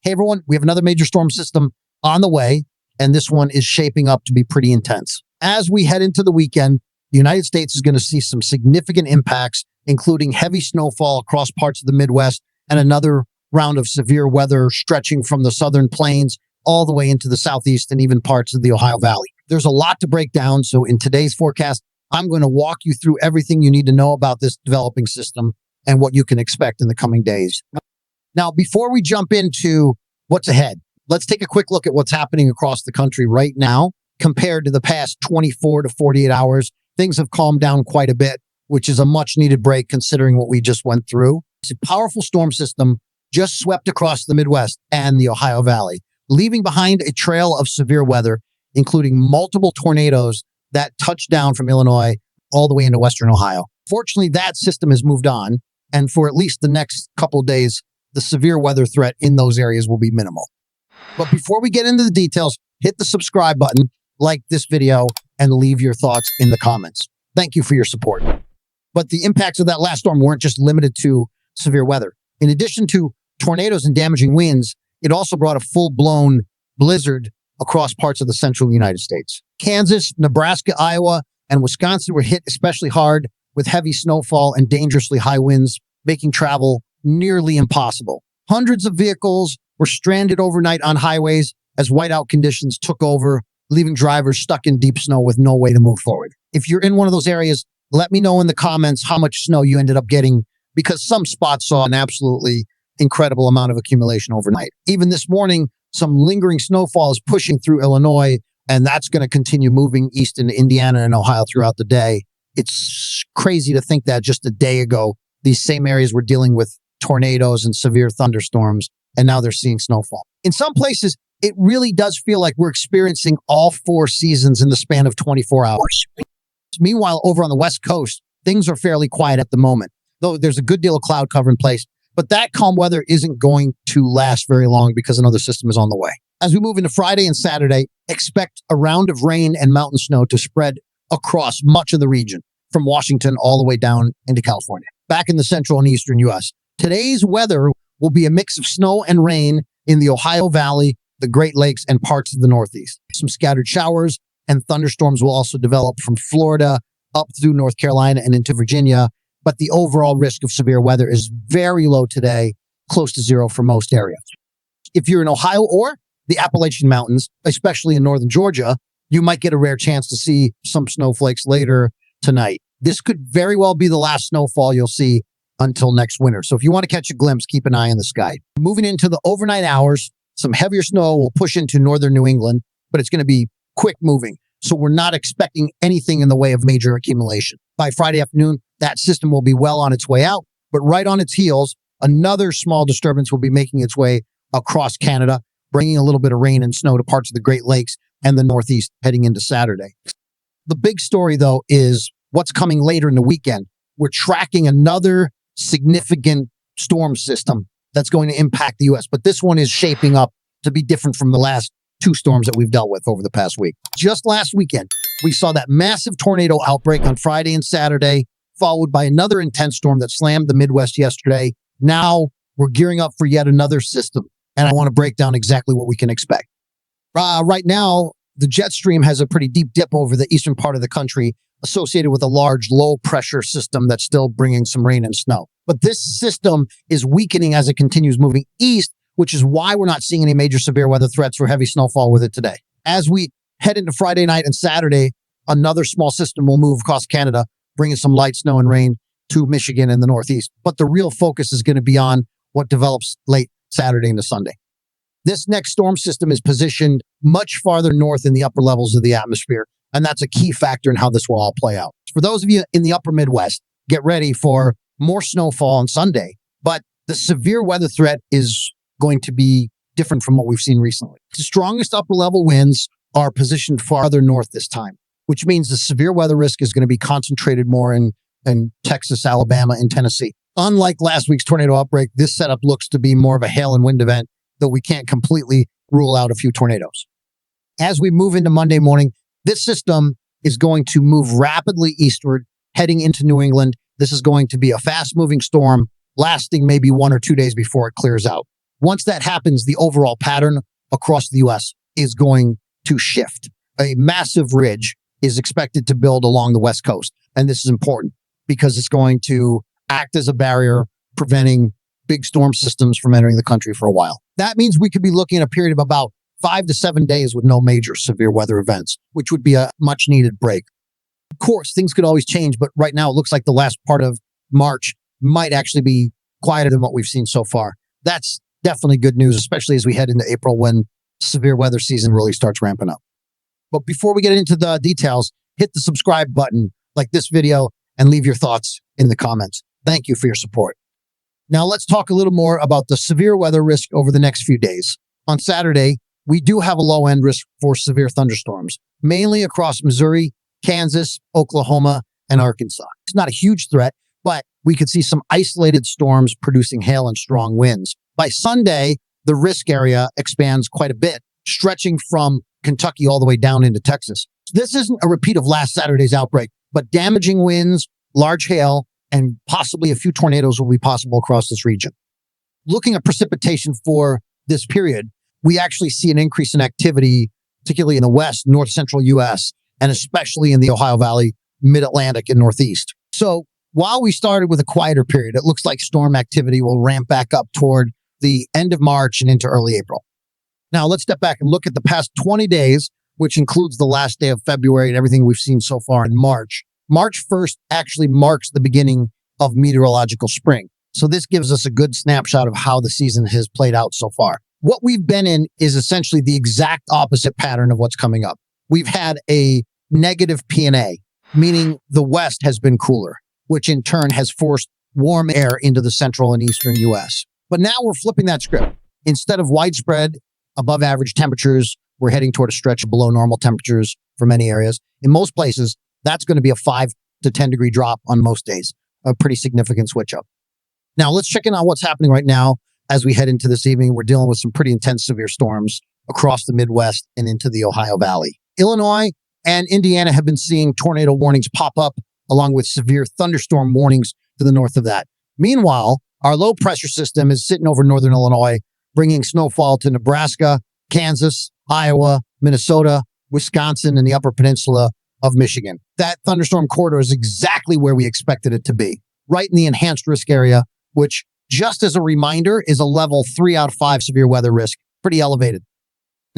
Hey everyone, we have another major storm system on the way, and this one is shaping up to be pretty intense. As we head into the weekend, the United States is going to see some significant impacts, including heavy snowfall across parts of the Midwest and another round of severe weather stretching from the southern plains all the way into the southeast and even parts of the Ohio Valley. There's a lot to break down, so in today's forecast, I'm going to walk you through everything you need to know about this developing system and what you can expect in the coming days. Now, before we jump into what's ahead, let's take a quick look at what's happening across the country right now compared to the past 24 to 48 hours. Things have calmed down quite a bit, which is a much needed break considering what we just went through. It's a powerful storm system just swept across the Midwest and the Ohio Valley, leaving behind a trail of severe weather, including multiple tornadoes that touched down from Illinois all the way into western Ohio. Fortunately, that system has moved on, and for at least the next couple of days, the severe weather threat in those areas will be minimal. But before we get into the details, hit the subscribe button, like this video, and leave your thoughts in the comments. Thank you for your support. But the impacts of that last storm weren't just limited to severe weather. In addition to tornadoes and damaging winds, it also brought a full-blown blizzard across parts of the central United States. Kansas, Nebraska, Iowa, and Wisconsin were hit especially hard with heavy snowfall and dangerously high winds, making travel nearly impossible. Hundreds of vehicles were stranded overnight on highways as whiteout conditions took over, leaving drivers stuck in deep snow with no way to move forward. If you're in one of those areas, let me know in the comments how much snow you ended up getting, because some spots saw an absolutely incredible amount of accumulation overnight. Even this morning, some lingering snowfall is pushing through Illinois, and that's going to continue moving east into Indiana and Ohio throughout the day. It's crazy to think that just a day ago, these same areas were dealing with tornadoes and severe thunderstorms, and now they're seeing snowfall. In some places, it really does feel like we're experiencing all four seasons in the span of 24 hours. Meanwhile, over on the West Coast, things are fairly quiet at the moment, though there's a good deal of cloud cover in place. But that calm weather isn't going to last very long because another system is on the way. As we move into Friday and Saturday, expect a round of rain and mountain snow to spread across much of the region, from Washington all the way down into California, back in the central and eastern U.S. Today's weather will be a mix of snow and rain in the Ohio Valley, the Great Lakes, and parts of the Northeast. Some scattered showers and thunderstorms will also develop from Florida up through North Carolina and into Virginia, but the overall risk of severe weather is very low today, close to zero for most areas. If you're in Ohio or the Appalachian Mountains, especially in northern Georgia, you might get a rare chance to see some snowflakes later tonight. This could very well be the last snowfall you'll see until next winter. So if you want to catch a glimpse, keep an eye on the sky. Moving into the overnight hours, some heavier snow will push into northern New England, but it's going to be quick moving. So we're not expecting anything in the way of major accumulation. By Friday afternoon, that system will be well on its way out, but right on its heels, another small disturbance will be making its way across Canada, bringing a little bit of rain and snow to parts of the Great Lakes and the Northeast heading into Saturday. The big story, though, is what's coming later in the weekend. We're tracking another significant storm system that's going to impact the U.S., but this one is shaping up to be different from the last two storms that we've dealt with over the past week. Just last weekend, we saw that massive tornado outbreak on Friday and Saturday, followed by another intense storm that slammed the Midwest yesterday. Now we're gearing up for yet another system, and I want to break down exactly what we can expect. Right now, the jet stream has a pretty deep dip over the eastern part of the country, associated with a large low-pressure system that's still bringing some rain and snow. But this system is weakening as it continues moving east, which is why we're not seeing any major severe weather threats or heavy snowfall with it today. As we head into Friday night and Saturday, another small system will move across Canada, bringing some light snow and rain to Michigan and the Northeast. But the real focus is going to be on what develops late Saturday into Sunday. This next storm system is positioned much farther north in the upper levels of the atmosphere, and that's a key factor in how this will all play out. For those of you in the upper Midwest, get ready for more snowfall on Sunday, but the severe weather threat is going to be different from what we've seen recently. The strongest upper level winds are positioned farther north this time, which means the severe weather risk is going to be concentrated more in Texas, Alabama, and Tennessee. Unlike last week's tornado outbreak, this setup looks to be more of a hail and wind event, though we can't completely rule out a few tornadoes. As we move into Monday morning, this system is going to move rapidly eastward, heading into New England. This is going to be a fast-moving storm, lasting maybe 1 or 2 days before it clears out. Once that happens, the overall pattern across the U.S. is going to shift. A massive ridge is expected to build along the West Coast. And this is important because it's going to act as a barrier, preventing big storm systems from entering the country for a while. That means we could be looking at a period of about 5 to 7 days with no major severe weather events, which would be a much needed break. Of course, things could always change, but right now it looks like the last part of March might actually be quieter than what we've seen so far. That's definitely good news, especially as we head into April when severe weather season really starts ramping up. But before we get into the details, hit the subscribe button, like this video, and leave your thoughts in the comments. Thank you for your support. Now let's talk a little more about the severe weather risk over the next few days. On Saturday, we do have a low end risk for severe thunderstorms, mainly across Missouri, Kansas, Oklahoma, and Arkansas. It's not a huge threat, but we could see some isolated storms producing hail and strong winds. By Sunday, the risk area expands quite a bit, stretching from Kentucky all the way down into Texas. This isn't a repeat of last Saturday's outbreak, but damaging winds, large hail, and possibly a few tornadoes will be possible across this region. Looking at precipitation for this period, we actually see an increase in activity, particularly in the west, north central U.S., and especially in the Ohio Valley, mid-Atlantic, and northeast. So while we started with a quieter period, it looks like storm activity will ramp back up toward the end of March and into early April. Now let's step back and look at the past 20 days, which includes the last day of February and everything we've seen so far in March. March 1st actually marks the beginning of meteorological spring. So this gives us a good snapshot of how the season has played out so far. What we've been in is essentially the exact opposite pattern of what's coming up. We've had a negative P&A, meaning the west has been cooler, which in turn has forced warm air into the central and eastern U.S. But now we're flipping that script. Instead of widespread above average temperatures, we're heading toward a stretch of below normal temperatures for many areas. In most places, that's going to be a 5 to 10 degree drop on most days, a pretty significant switch up. Now let's check in on what's happening right now as we head into this evening. We're dealing with some pretty intense severe storms across the Midwest and into the Ohio Valley. Illinois and Indiana have been seeing tornado warnings pop up along with severe thunderstorm warnings to the north of that. Meanwhile, our low pressure system is sitting over northern Illinois, bringing snowfall to Nebraska, Kansas, Iowa, Minnesota, Wisconsin, and the Upper Peninsula of Michigan. That thunderstorm corridor is exactly where we expected it to be, right in the enhanced risk area, which, just as a reminder, is a level 3 out of 5 severe weather risk, pretty elevated.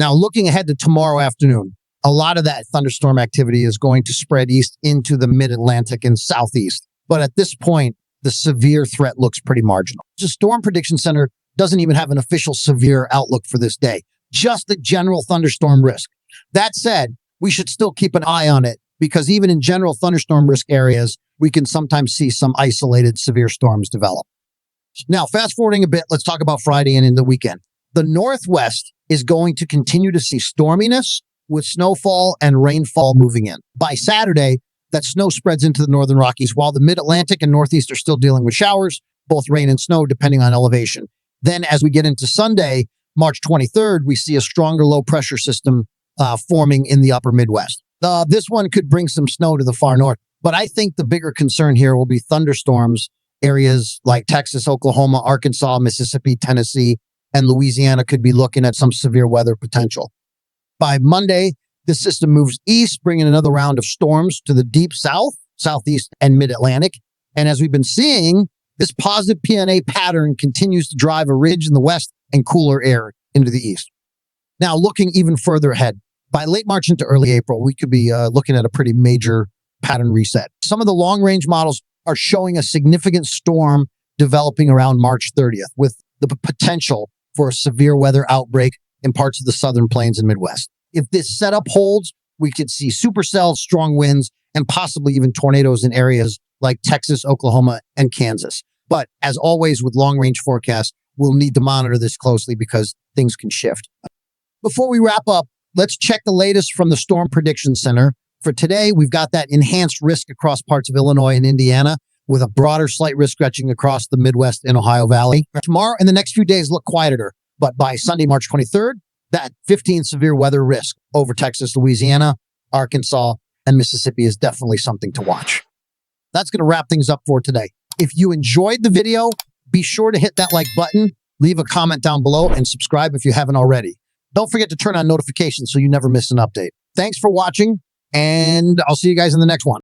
Now, looking ahead to tomorrow afternoon, a lot of that thunderstorm activity is going to spread east into the mid-Atlantic and southeast. But at this point, the severe threat looks pretty marginal. The Storm Prediction Center doesn't even have an official severe outlook for this day, just the general thunderstorm risk. That said, we should still keep an eye on it because even in general thunderstorm risk areas, we can sometimes see some isolated severe storms develop. Now, fast forwarding a bit, let's talk about Friday and in the weekend. The Northwest is going to continue to see storminess with snowfall and rainfall moving in. By Saturday, that snow spreads into the northern Rockies, while the mid-Atlantic and Northeast are still dealing with showers, both rain and snow, depending on elevation. Then as we get into Sunday, March 23rd, we see a stronger low-pressure system forming in the upper Midwest. This one could bring some snow to the far north, but I think the bigger concern here will be thunderstorms. Areas like Texas, Oklahoma, Arkansas, Mississippi, Tennessee, and Louisiana could be looking at some severe weather potential. By Monday, the system moves east, bringing another round of storms to the deep south, southeast, and mid-Atlantic. And as we've been seeing, this positive P&A pattern continues to drive a ridge in the west and cooler air into the east. Now, looking even further ahead, by late March into early April, we could be looking at a pretty major pattern reset. Some of the long-range models are showing a significant storm developing around March 30th, with the potential for a severe weather outbreak in parts of the southern plains and Midwest. If this setup holds, we could see supercells, strong winds, and possibly even tornadoes in areas like Texas, Oklahoma, and Kansas. But as always with long-range forecasts, we'll need to monitor this closely because things can shift. Before we wrap up, let's check the latest from the Storm Prediction Center. For today, we've got that enhanced risk across parts of Illinois and Indiana, with a broader slight risk stretching across the Midwest and Ohio Valley. Tomorrow and the next few days look quieter, but by Sunday, March 23rd, that 15 severe weather risk over Texas, Louisiana, Arkansas, and Mississippi is definitely something to watch. That's going to wrap things up for today. If you enjoyed the video, be sure to hit that like button leave a comment down below, and subscribe if you haven't already. Don't forget to turn on notifications so you never miss an update. Thanks for watching, and I'll see you guys in the next one.